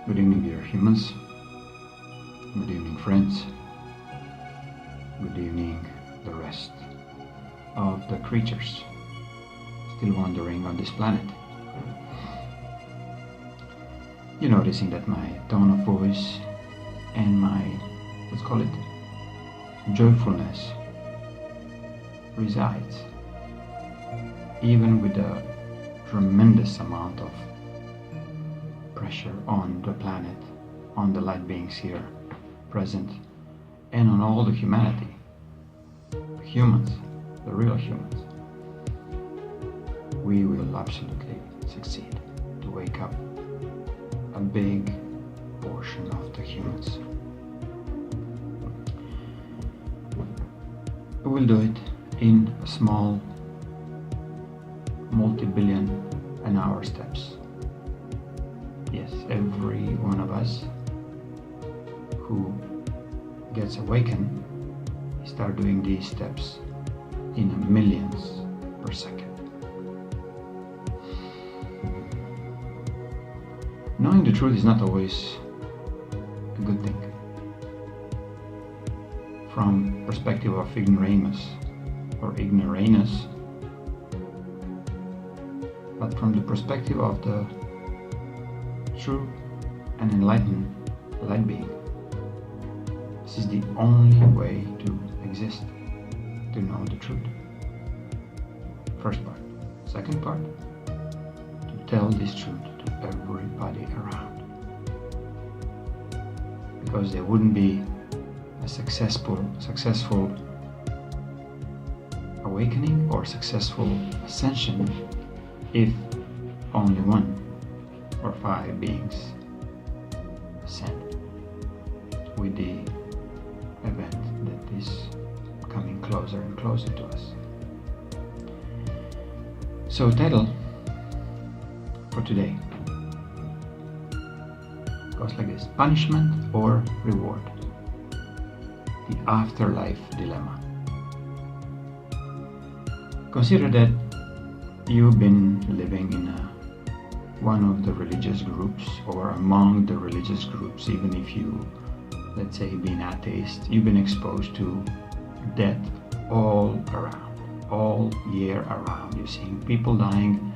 Good evening, dear humans. Good evening, friends. Good evening, the rest of the creatures still wandering on this planet. You're noticing that my tone of voice and my, let's call it, joyfulness resides even with a tremendous amount of pressure on the planet, on the light beings here present, and on all the humanity, the humans, the real humans. We will absolutely succeed to wake up a big portion of the humans. We will do it in small multi-billion an hour steps. Yes, every one of us who gets awakened start doing these steps in millions per second. Knowing the truth is not always a good thing. From perspective of ignoramus or ignoramus, but from the perspective of the true and enlightened light being, this is the only way to exist, to know the truth. First part. Second part, to tell this truth to everybody around. Because there wouldn't be a successful awakening or successful ascension if only one or five beings ascend with the event that is coming closer and closer to us. So title for today goes like this: punishment or reward? The afterlife dilemma. Consider that you've been living in one of the religious groups or among the religious groups. Even if you, let's say, being atheist, you've been exposed to death all around, all year around. You're seeing people dying,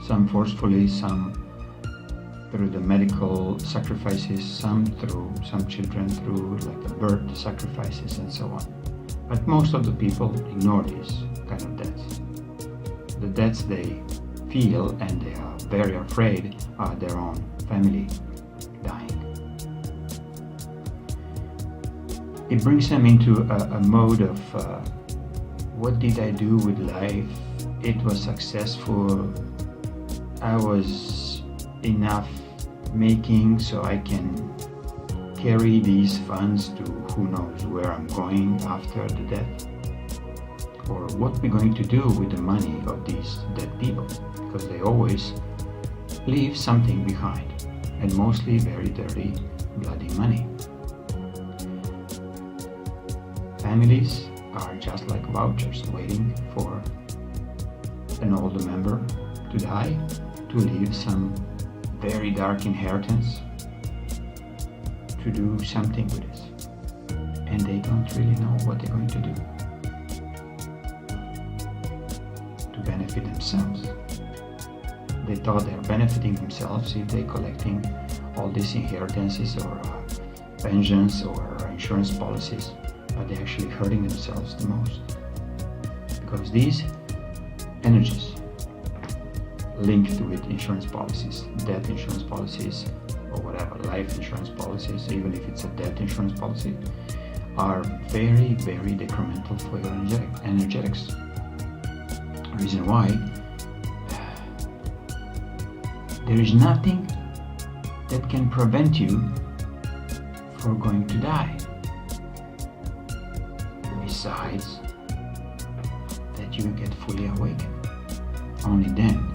some forcefully, some through the medical sacrifices, some children through like the birth sacrifices and so on. But most of the people ignore these kind of deaths. The deaths they feel and they are very afraid are their own family dying. It brings them into a mode of what did I do with life? It was successful. I was enough making so I can carry these funds to who knows where I'm going after the death, or what we're going to do with the money of these dead people, because they always leave something behind, and mostly very dirty, bloody money. Families are just like vouchers waiting for an older member to die, to leave some very dark inheritance, to do something with it, and they don't really know what they're going to do to benefit themselves. They thought they're benefiting themselves if they're collecting all these inheritances or pensions or insurance policies, but they're actually hurting themselves the most, because these energies linked with insurance policies, death insurance policies, or whatever, life insurance policies, even if it's a death insurance policy, are very, very detrimental for your energetics. The reason why, there is nothing that can prevent you from going to die, besides that you get fully awakened. Only then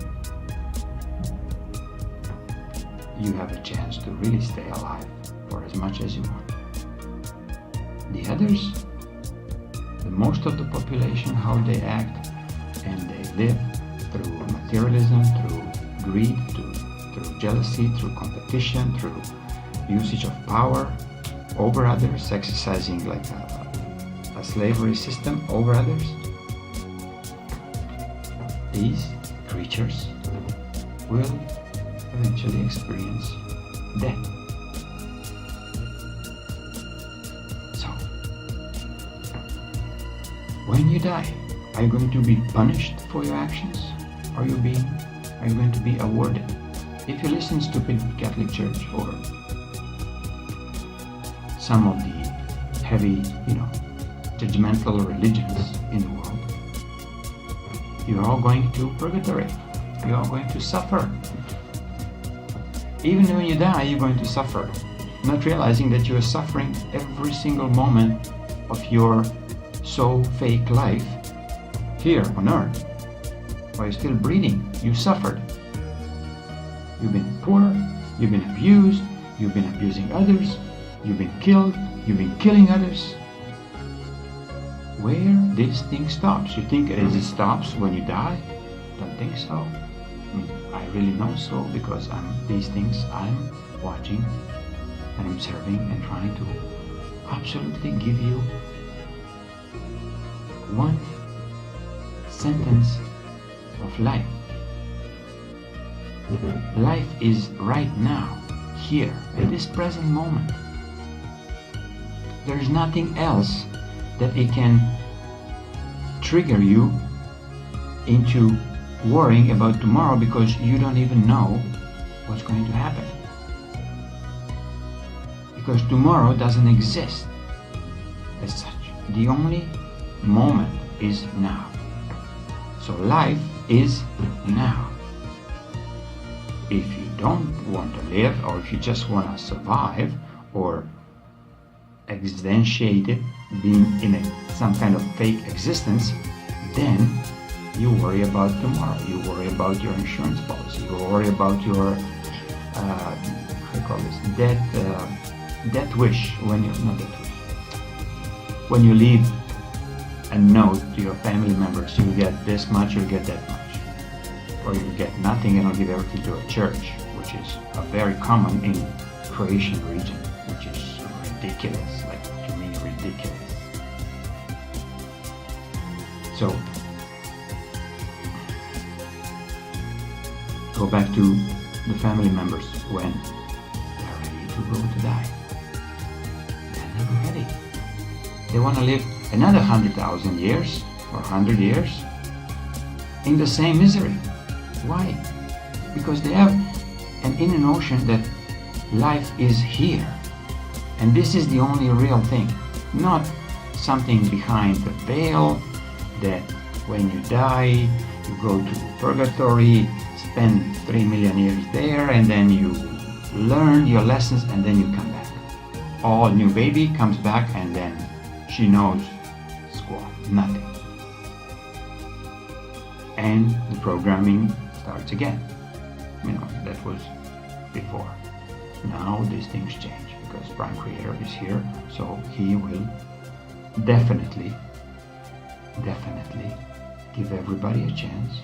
you have a chance to really stay alive for as much as you want. The others, the most of the population, how they act and they live through materialism, through greed, through jealousy, through competition, through usage of power over others, exercising like a slavery system over others, these creatures will eventually experience death. So, when you die, are you going to be punished for your actions? Are you going to be awarded? If you listen to stupid Catholic Church or some of the heavy, judgmental religions in the world, you are all going to purgatory. You are going to suffer. Even when you die, you're going to suffer, not realizing that you are suffering every single moment of your so fake life here on earth. While you're still breathing, you suffered. You've been poor, you've been abused, you've been abusing others, you've been killed, you've been killing others. Where this thing stops? You think it stops when you die? Don't think so. I really know so, because these things I'm watching and I'm serving and trying to absolutely give you one sentence of life. Life is right now, here, at this present moment. There is nothing else that it can trigger you into worrying about tomorrow, because you don't even know what's going to happen. Because tomorrow doesn't exist as such. The only moment is now. So life is now. If you don't want to live, or if you just want to survive, or existentiate it, being in some kind of fake existence, then you worry about tomorrow. You worry about your insurance policy. You worry about your death wish. When you leave a note to your family members, you get this much, you get that much, or you get nothing and I'll give everything to a church, which is very common in Croatian region, which is ridiculous, like to me ridiculous. So go back to the family members when they're ready to go to die. They're never ready. They want to live another 100,000 years or 100 years in the same misery. Why? Because they have an inner notion that life is here. And this is the only real thing. Not something behind the veil that when you die, you go to purgatory, spend 3 million years there, and then you learn your lessons and then you come back. All new baby comes back and then she knows squat, nothing. And the programming starts again. That was before. Now these things change because Prime Creator is here, so he will definitely give everybody a chance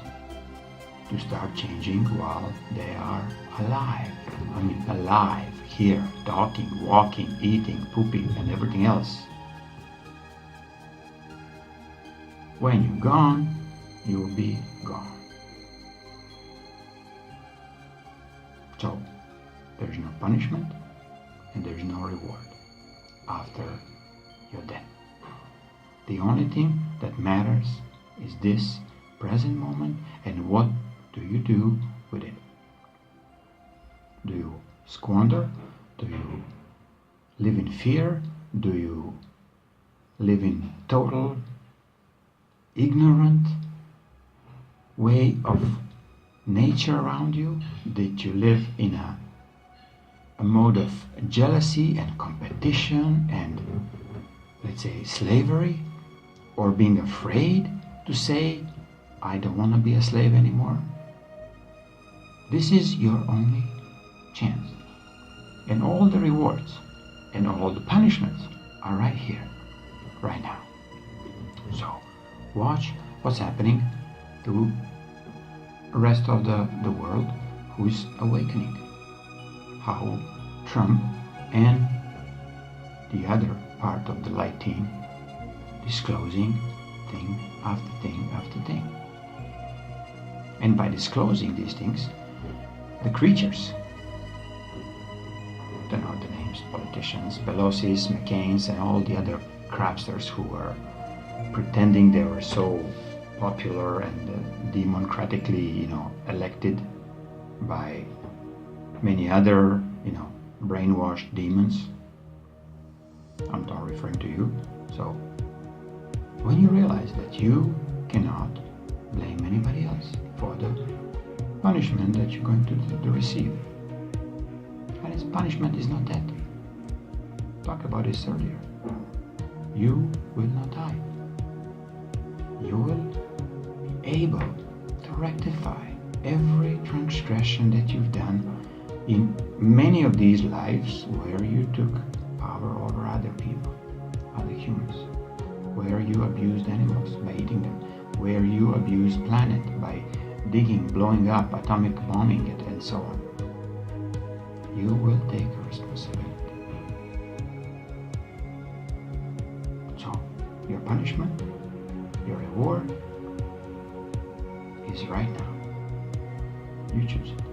to start changing while they are alive. Alive, here, talking, walking, eating, pooping, and everything else. When you're gone, you will be gone. So, there's no punishment and there's no reward after your death. The only thing that matters is this present moment, and what do you do with it? Do you squander? Do you live in fear? Do you live in total ignorant way of nature around you? Did you live in a mode of jealousy and competition and, let's say, slavery? Or being afraid to say, I don't want to be a slave anymore? This is your only chance. And all the rewards and all the punishments are right here, right now. So, watch what's happening to the rest of the world who's awakening. How Trump and the other part of the light team disclosing thing after thing after thing. And by disclosing these things, the creatures, I don't know the names, politicians, Pelosi's, McCain's, and all the other crapsters who were pretending they were so popular and democratically, elected by many other, brainwashed demons. I'm not referring to you. So when you realize that you cannot blame anybody else for the punishment that you're going to receive, and its punishment is not death. Talk about this earlier. You will not die. You will be able to rectify every transgression that you've done in many of these lives where you took power over other people, other humans, where you abused animals by eating them, where you abused planet by digging, blowing up, atomic bombing it, and so on. You will take responsibility. So, your punishment, your reward is right now. You choose it.